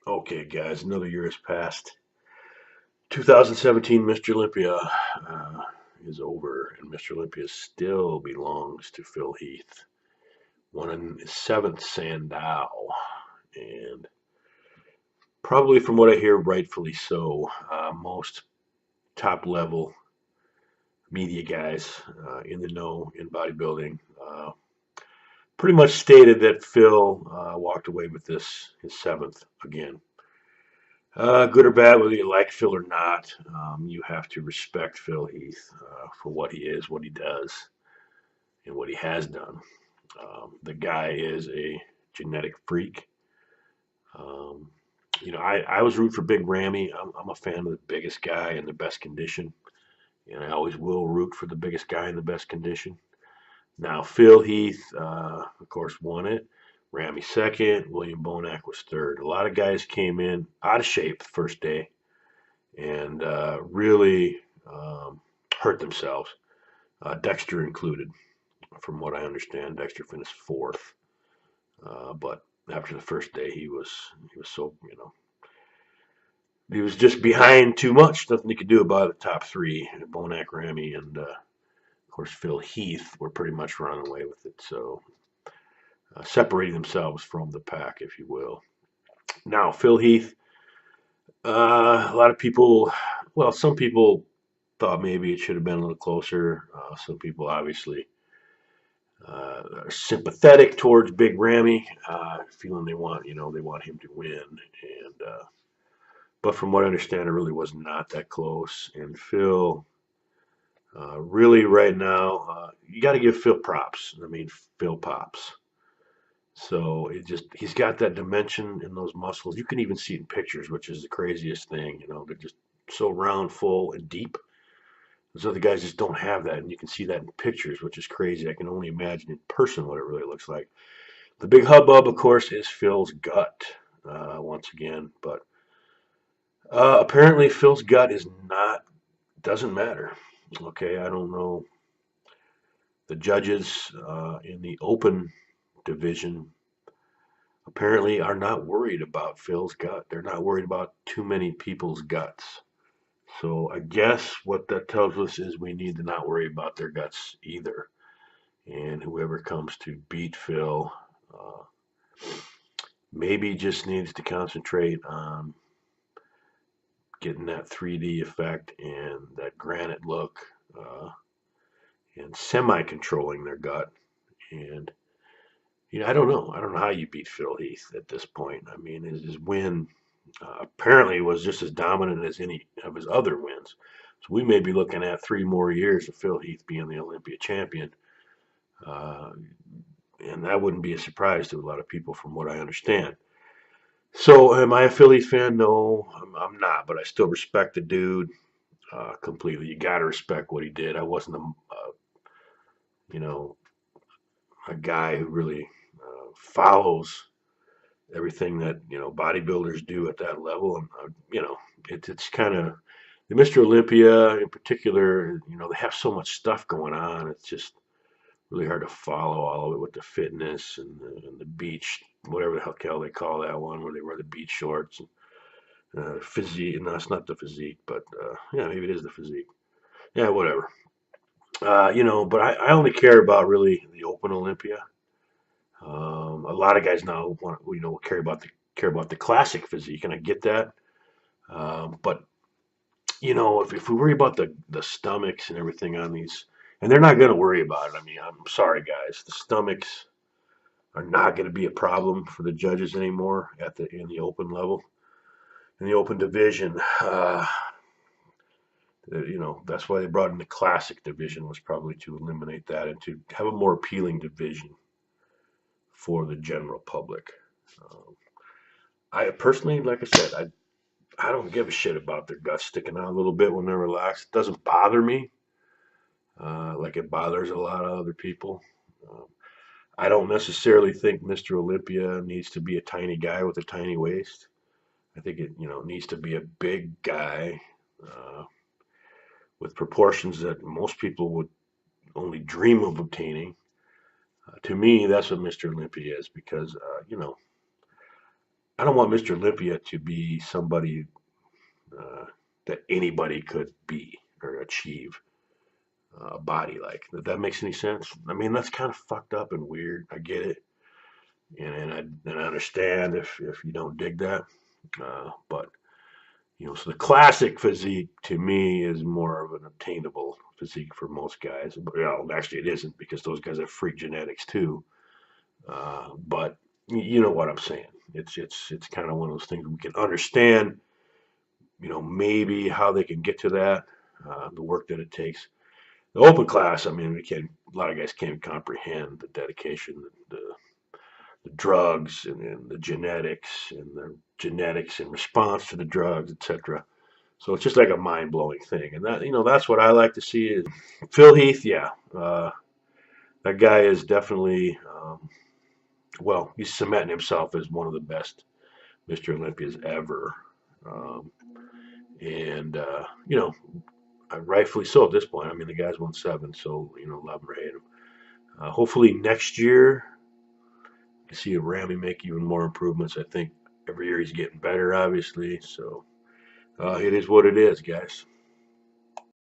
Okay, guys, another year has passed. 2017 Mr. Olympia is over, and Mr. Olympia still belongs to Phil Heath. Won in his seventh Sandow, and probably from what I hear, rightfully so. Most top level media guys in the know in bodybuilding pretty much stated that Phil walked away with this, his seventh again. Good or bad, whether you like Phil or not, you have to respect Phil Heath for what he is, what he does, and what he has done. The guy is a genetic freak. Um, I was rooting for Big Grammy. I'm a fan of the biggest guy in the best condition, and I always will root for the biggest guy in the best condition. Now, Phil Heath, of course, won it. Ramy second. William Bonac was third. A lot of guys came in out of shape the first day and really hurt themselves. Dexter included, from what I understand. Dexter finished fourth, but after the first day, he was so he was just behind too much. Nothing he could do about the top three: Bonac, Ramy, and of course Phil Heath were pretty much running away with it. So separating themselves from the pack, if you will. Now Phil Heath, a lot of people, well, some people thought maybe it should have been a little closer. Some people obviously are sympathetic towards Big Ramy, feeling they want him to win. And but from what I understand, it really was not that close. And Phil, really right now, you got to give Phil props. I mean, Phil pops. So he's got that dimension in those muscles. You can even see it in pictures, which is the craziest thing. They're just so round, full, and deep. Those other guys just don't have that, and you can see that in pictures, which is crazy. I can only imagine in person what it really looks like. The big hubbub, of course, is Phil's gut once again, but apparently Phil's gut is not doesn't matter. Okay, I don't know. The judges in the open division apparently are not worried about Phil's gut. They're not worried about too many people's guts. So I guess what that tells us is we need to not worry about their guts either. And whoever comes to beat Phil uh, maybe just needs to concentrate on getting that 3D effect and that granite look uh, and semi-controlling their gut. And I don't know. I don't know how you beat Phil Heath at this point. I mean, his win apparently was just as dominant as any of his other wins. So we may be looking at 3 more years of Phil Heath being the Olympia champion. Uh, and that wouldn't be a surprise to a lot of people from what I understand. So am I a Phillies fan? No, I'm not, but I still respect the dude completely. You got to respect what he did. I wasn't you know, a guy who really follows everything that bodybuilders do at that level, and it's kind of the Mr. Olympia in particular. They have so much stuff going on. It's just really hard to follow all of it with the fitness and the beach, whatever the hell they call that one, where they wear the beach shorts and physique. No, it's not the physique, but yeah, maybe it is the physique. Yeah, whatever. But I only care about really the Open Olympia. A lot of guys now want care about the classic physique, and I get that. But if we worry about the stomachs and everything on these, and they're not going to worry about it. I mean, I'm sorry, guys. The stomachs are not going to be a problem for the judges anymore in the open level, in the open division. That's why they brought in the classic division, was probably to eliminate that and to have a more appealing division for the general public. Um, I personally, like I said, I don't give a shit about their guts sticking out a little bit when they're relaxed. It doesn't bother me like it bothers a lot of other people. Um, I don't necessarily think Mr. Olympia needs to be a tiny guy with a tiny waist. I think it needs to be a big guy uh, with proportions that most people would only dream of obtaining. To me, that's what Mr. Olympia is because I don't want Mr. Olympia to be somebody uh, that anybody could be or achieve a body like. If that makes any sense? I mean, that's kind of fucked up and weird. I get it, and I understand if you don't dig that. But so the classic physique to me is more of an obtainable physique for most guys. But actually, it isn't because those guys have freak genetics too. But you know what I'm saying. It's kind of one of those things we can understand. Maybe how they can get to that, the work that it takes. The open class, I mean, a lot of guys can't comprehend the dedication, the drugs, and the genetics in response to the drugs, etc. So it's just like a mind blowing thing, and that's what I like to see. Is Phil Heath, yeah, that guy is definitely, he's cementing himself as one of the best Mr. Olympias ever, um, and rightfully so at this point. I mean, the guy's won 7, so love him or hate him. Hopefully next year, you see Grammy make even more improvements. I think every year he's getting better, obviously. So it is what it is, guys.